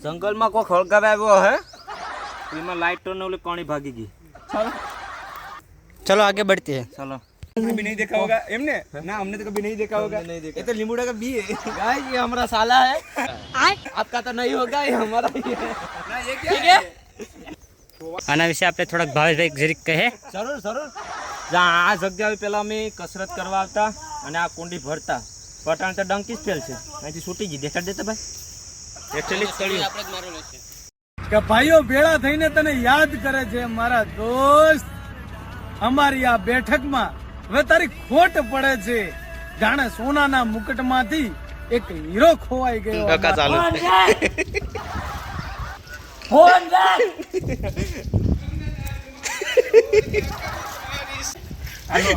जंगल में कोई खड़कावे આવ્યો है એમાં લાઈટ ને ઓલી પાણી ભાગી ગઈ चलो आगे बढ़ते हैं। चलो कभी नहीं देखा होगा एमने ना हमने तो कभी नहीं देखा होगा ये तो लीमुड़ा का बी है गाइस ये हमारा साला है आपका तो नहीं होगा ये हमारा ही है ना ये क्या है આના વિશે આપણે થોડાક ભાવેશભાઈ જરીક કહે। જરૂર જરૂર જ્યાં આ જગ્યાએ પેલા અમે કસરત કરવા આવતા અને આ કુંડી ભરતા પટાણ તો ડંકી સ્પેલ છે અહીંથી છૂટી ગઈ દેખાડ દેતા ભાઈ એકચ્યુઅલી સ્થળીય આપણે જ મારેલો છે કે ભાઈઓ ભેળા થઈને તને યાદ કરે છે મારા દોસ્ત અમારી આ બેઠકમાં હવે તારી ખોટ પડે છે જાણે સોનાના મુકટમાંથી એક હીરો ખોવાઈ ગયો કાકા ચાલુ ફોન હેલો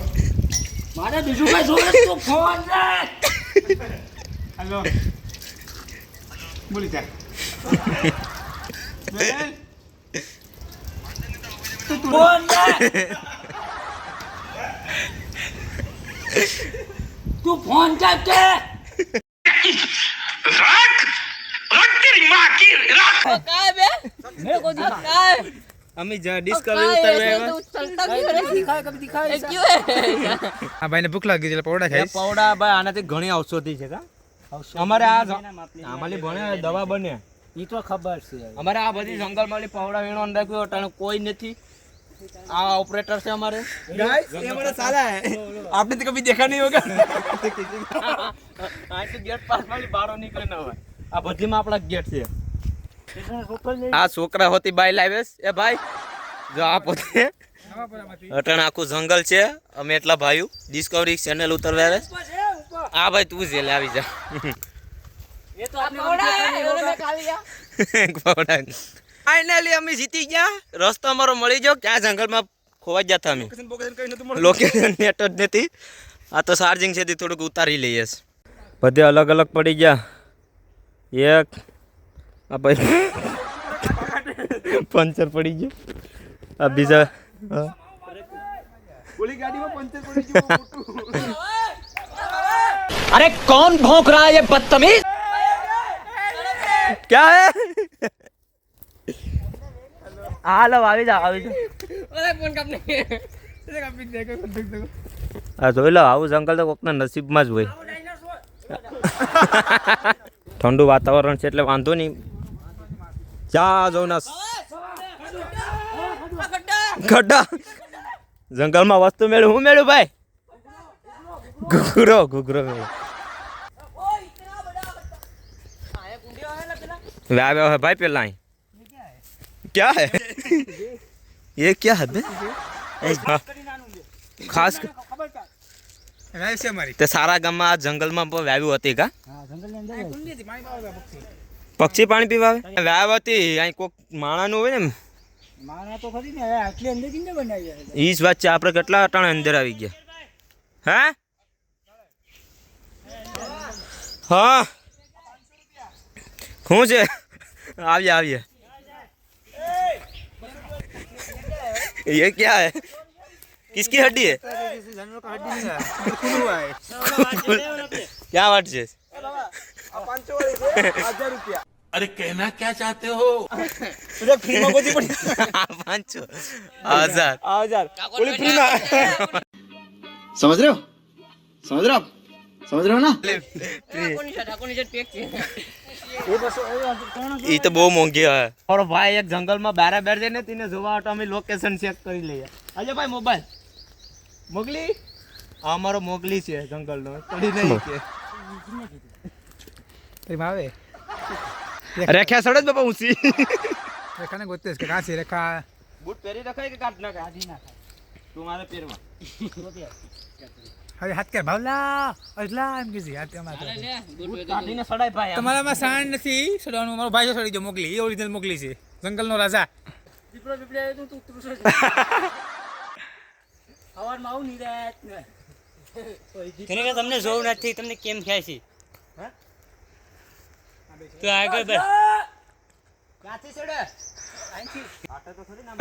મારે બીજું કઈ જોવે તો ફોન હેલો બોલી જા ફોન તું ફોન કાપકે रख रख तेरी मां की रख काय बे मेरे को दिखाए हमें डिस्कवरी उतरवे दिखाए कभी दिखाए क्यों है આ ભાઈને ભૂખ લાગી છે પૌડા ખાઈશ પૌડા ભાઈ આનાથી ઘણી ઔષધિ છે કા અમારે આ આમાલી ભણે દવા બને ઈ તો ખબર છે અમારે આ બધી જંગલમાંની પૌડા વીણો રાખ્યો અટાણે કોઈ નથી આ ऑपरेटर से हमारे गाइस ये हमारा साला है आपने तो कभी देखा नहीं होगा આ તો ગેટ પાસ વાળી બારો નીકળે ન હોય આ બધીમાં આપણા ગેટ છે આ છોકરા હોતી બાઈ લાવેસ એ ભાઈ જો આ પોતે અટણ આખું જંગલ છે અમે એટલા ભાઈઓ ડિસ્કવરી ચેનલ ઉતરવા આવે આ ભાઈ તું જે લાવી જા ये तो आपने पौड़ा फाइनली અમે જીતી ગયા રસ્તો અમારો મળી ગયો ક્યાં જંગલમાં ખોવાઈ ગયા હતા અમે લોકેશન નેટ જ નથી આ તો ચાર્જિંગ છે થોડુંક ઉતારી લઈએ બધે અલગ અલગ પડી ગયા એક આ ભાઈ પંચર પડી ગયું આ બીજા ઓલી ગાડીમાં પંચર પડી ગયું મોટું अरे कौन भौंक रहा है ये बदतमीज क्या है हेलो આવી જા અરે ફોન કાપને આ જોઈ લો આવું જંગલ તો કોકના નસીબમાં જ હોય ઠંડુ વાતાવરણ છે એટલે વાંધો નહીં જા જોનસ ગड्ढा જંગલમાં વસ્તુ મેળ્યું હું મેળ્યું ભાઈ घुघरो घुघरो व्याव है भाई पहला क्या है ये क्या है बे खास वैसे हमारी ते सारा गाम में जंगल में व्याव्यू होती का पक्षी पानी पीवा व्याव होती अँ कोक माणा नु ने माना तो खरी ने आटली अंदर किने बनाई है इस बात से आपरे કેટલા અટાણે અંદર આવી ગયા हैं हाँ શું છે आविए आविए ये क्या है किसकी हड्डी है जानवर का हड्डी नहीं है खून हुआ है क्या बात है 500 रुपया अरे कहना क्या चाहते हो तुझे फ्री में गोदी पड़ी 5,000 बोली फ्री में समझ रहे हो आप समझ रहे हो ना ये तो बहुत मोंघी है और भाई एक जंगल में बारे बैठ जाए तीने जोवा तो हमें लोकेशन चेक कर लिए अजय भाई मोबाइल मोगली हमारो मोगली છે જંગલ નો પડી નહીં કે तेरी मावे रेखा सड़क बाबा ऊंची रेखा ने गोते इसके कहां से रेखा बूट પહેરી રખાય કે કાઢ નાખે આજી નાખે तुम्हारे पेरवा अरे हाथ कर भावला अजला एम किसी हाथ के माथे बूट કાઢીને સડાય ભાઈ તમારા માં સાણ નથી સડવાનું મારો ભાઈ સડી જો મોગલી એ ઓરિજિનલ મોગલી છે જંગલ નો રાજા દીપડો દીપડે તું ઉતરું છે સવાર માં આવું ની રાત ને તને કે તમને જોવ નથી તમને કેમ થાય છે હે તો આગળ બે ક્યાંથી સડે અહીંથી આટા તો થોડી ના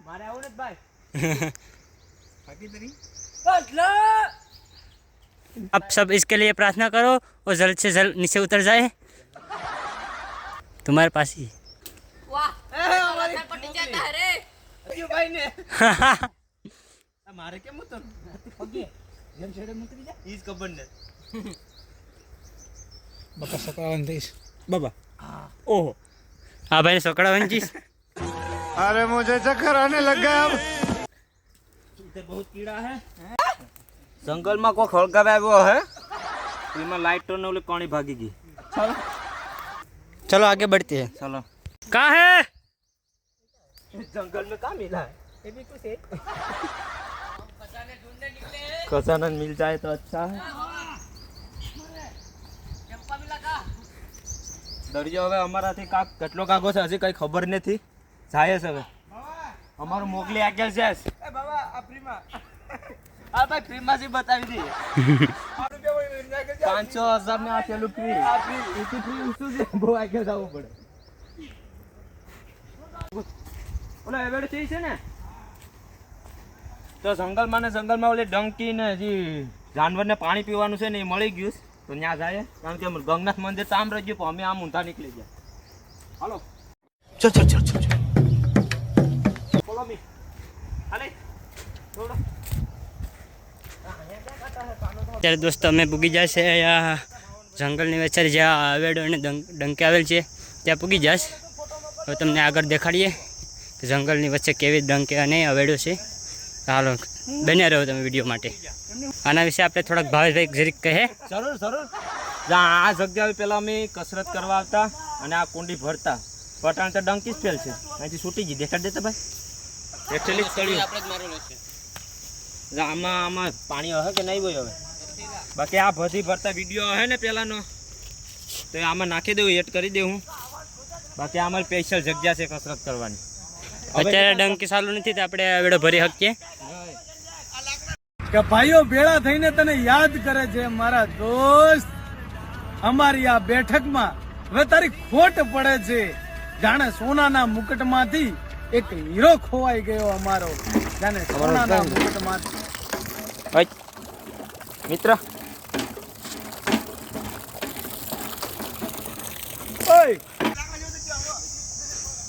મારે આવું ને ભાઈ બાકી તરી आप सब इसके लिए प्रार्थना करो और जल्द से जल्द नीचे उतर जाए तुम्हारे पास ही ભાઈ ને મારે કેમ ઉતર જેમ છેડે ઉતરી જા ઈજ ખબર ને બાપા સકરાવન થઈશ બાબા ओहो हाँ भाई सोकड़ा वंचिस अरे मुझे चक्कर आने लग गया अब इधर बहुत कीड़ा है जंगल में कोई खड़कावे આવ્યો હે એમાં લાઈટ ને ઓલી પાણી ભાગી ગઈ ચલો चलो आगे बढ़ते हैं चलो कहाँ है जंगल में कहाँ मिला है ये भी कुछ है खजाना मिल जाए तो अच्छा है દરિયો હવે અમારાથી કાક કેટલો કાગો છે હજી કઈ ખબર નથી જાય છે હવે અમારું મોકલી આગળ છે એ બાબા આ ફ્રીમાં આ ભાઈ ફ્રીમાં જ બતાવી દઈએ 500,000 ને આ પેલું ફ્રી આ ફ્રી એથી ફ્રી ઉસું છે બહુ આગળ જવું પડે ઓલા એવેડ છે ને તો જંગલમાં ઓલી ડંકી ને હજી જાનવરને પાણી પીવાનું છે ને એ મળી ગયું તો ત્યાં જાય કારણ કે ગંગનાથ મંદિર તો આમ રહી ગયું પણ અમે આમ ઊંધા નીકળી ગયા હાલો चल चल चल चल ફોલો મી હાલે થોડો ત્યારે દોસ્તો અમે પૂગી જશે આ જંગલની વચ્ચે જ્યાં આવેડો અને ડંકી આવેલ છે ત્યાં પૂગી જશ હવે તમને આગળ દેખાડીએ કે જંગલની વચ્ચે કેવી ડંકી અને આવેડો છે હાલો બન્યા રહો તમે વિડીયો માટે આના વિશે આપણે થોડાક ભાવેશભાઈ જરીક કહે જરૂર આ જગ્યાએ પેલા અમે કસરત કરવા આવતા અને આ કુંડી ભરતા પટાણ તો ડંકી જ ફેલ છે અહીંથી છૂટી ગઈ દેખાડ દેતા ભાઈ એકચ્યુઅલી તળ્યું આમાં પાણી હશે કે નહીં હોય હવે બાકી આ બધી ભરતા વિડીયો હે ને પેલાનો તો આમાં નાખી દેવું એડ કરી દેવું બાકી આમાં સ્પેશિયલ જગ્યા છે કસરત કરવાની અત્યારે ડંકી ચાલુ નથી તો આપણે આવેડો ભરી શકીએ કે ભાઈઓ ભેળા થઈને તને યાદ કરે છે મારા દોસ્ત અમારી આ બેઠકમાં હવે તારી ખોટ પડે છે જાણે સોનાના મુકટમાંથી એક હીરો ખોવાઈ ગયો અમારો જાણે સોનાના મુકટમાંથી મિત્ર ઓય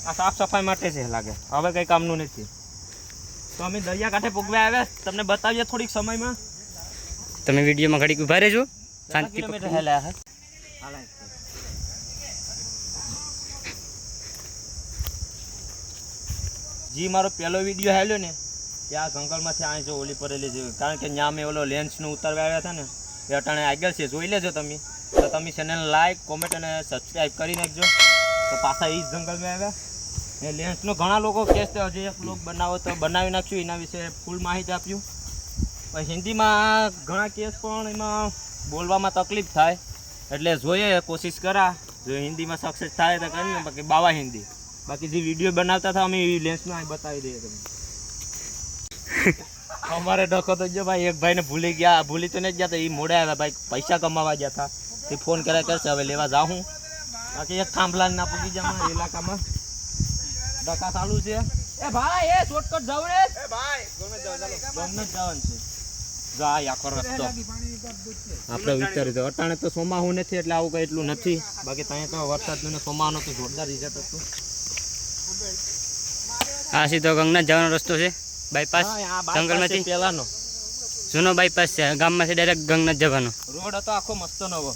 આ સાફ સફાઈ માટે છે લાગે હવે કઈ કામનું નથી તો અમે દરિયા કાંઠે પૂગવા આવ્યા તમને બતાવીએ થોડીક સમયમાં તમે વિડીયોમાં ઘડીક ઊભા રહેજો શાંતિ કિલોમીટર હેલા હે જી મારો પહેલો વિડીયો હેલ્યો ને ત્યાં જંગલમાંથી આ જો ઓલી પરેલી છે કારણ કે ત્યાં મેં ઓલો લેન્સનું ઉતારવા આવ્યા હતા ને એ અટાણે આગળ છે જોઈ લેજો તમે તો તમે ચેનલ લાઈક કોમેન્ટ અને સબસ્ક્રાઈબ કરી નાખજો તો પાછા એ જ જંગલમાં આવ્યા એ લેન્સનો ઘણા લોકો કહેશે હજી એક બ્લોગ બનાવો તો બનાવી નાખ્યું એના વિશે ફૂલ માહિતી આપ્યું પણ હિન્દીમાં ઘણા કેસ પણ એમાં બોલવામાં તકલીફ થાય એટલે જોઈએ કોશિશ કરા જો હિન્દીમાં સક્સેસ થાય તો કરીને બાકી બાવા હિન્દી બાકી જે વિડીયો બનાવતા હતા અમે એ લેન્સમાં અહીં બતાવી દઈએ તમને અમારે ડખો તો જો ભાઈ એક ભાઈને ભૂલી તો નહીં ગયા તો એ મોડે આવ્યા ભાઈ પૈસા કમાવા ગયા હતા તે ફોન કર્યા કરશે હવે લેવા જાઉં બાકી એક થાંભલા ના પૂગી જાય અમારા ઇલાકામાં ડકા ચાલુ છે એ ભાઈ એ શોર્ટકટ જાવ રે એ ભાઈ ગમે જવાનું છે જો આ આખો રસ્તો આપણે વિચાર્યું તો અટાણે તો સોમાહું નથી એટલે આવું કઈ એટલું નથી બાકી ત્યાં તો વરસાદનું ને સોમાહું તો જોરદાર રિઝલ્ટ હતું આ સીધો ગંગનાથ જવાનો રસ્તો છે બાયપાસ જંગલમાંથી પહેલાનો જૂનો બાયપાસ છે ગામમાંથી ડાયરેક્ટ ગંગનાથ જવાનો રોડ હતો આખો મસ્ત નવો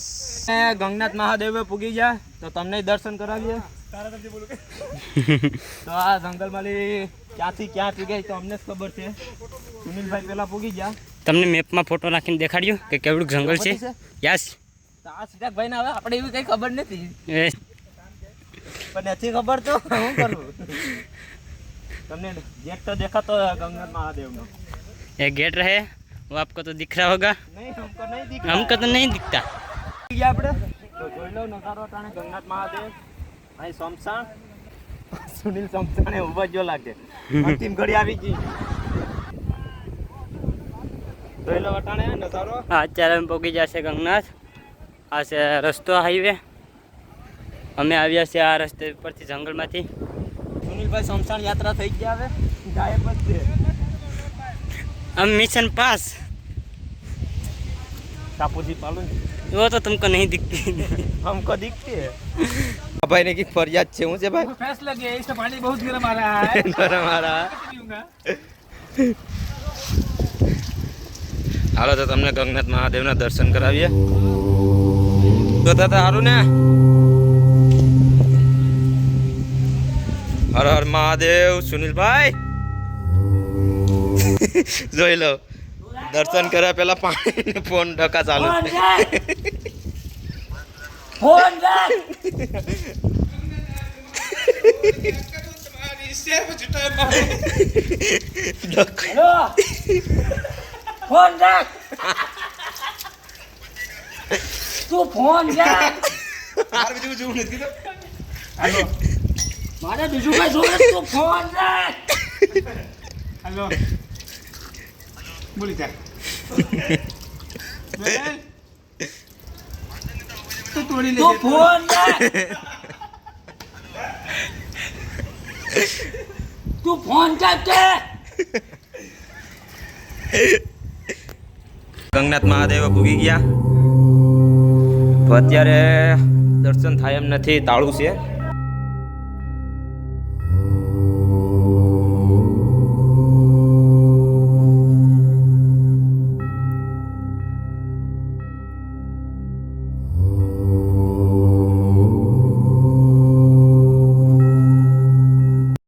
ગંગનાથ મહાદેવ પૂગી જાય તો તમને દર્શન કરાવીએ તો આ જંગલમાંથી ક્યાંથી ક્યાં પૂગે તો અમને જ ખબર છે સુનિલભાઈ પેલા પૂગી ગયા તમને મેપમાં ફોટો નાખીને દેખાડ્યો કે કેવડું જંગલ છે યસ તો આ સિદ્ધાર્થભાઈ ને હવે આપણે એવી કઈ ખબર નથી એ પણ નથી ખબર તો શું કરવું તમને ગેટ તો દેખાતો ગંગનાથ महादेव નો ये गेट रहे वो आपको तो दिख रहा होगा નહીં हमको नहीं दिखा हमको तो नहीं दिखता ગયા આપણે તો જોઈ લો નજારો તાણે ગંગનાથ મહાદેવ અહીં સમસાણ સુનિલ સમસાણે ઉભા જો લાગે અંતિમ ઘડી આવી ગઈ જોઈ લો વટાણે નજારો હા અત્યારે અમે પહોંચી જશે ગંગનાથ આ છે રસ્તો હાઈવે અમે આવ્યા છે આ રસ્તે પરથી જંગલમાંથી સુનિલભાઈ સમસાણ યાત્રા થઈ ગયા હવે ગાયબ જ છે हम मिशन पास સાપુજી પાલું वो तो तुमको नहीं दिखती। हमको दिखती है भाई ने की फरियाद છે હું છે ભાઈ फैसला किया इसका पानी बहुत गर्म आ रहा है ગરમ આ રહા હાલો તો તમને ગંગનાથ મહાદેવના દર્શન કરાવીએ તો તાતા હારું ને હર હર મહાદેવ સુનિલભાઈ જોઈ લો દર્શન કર્યા પેલા પાણી ફોન ડકા ચાલુ फोन रख। हेलो फोन रख। तू फोन रख। हेलो मारे बीजू का जोर तू फोन रख। हेलो बोली क्या तो तोड़ी ले तू फोन रख। तू फोन करके ગંગનાથ મહાદેવ ભૂગી ગયા અત્યારે દર્શન થાય એમ નથી તાળું છે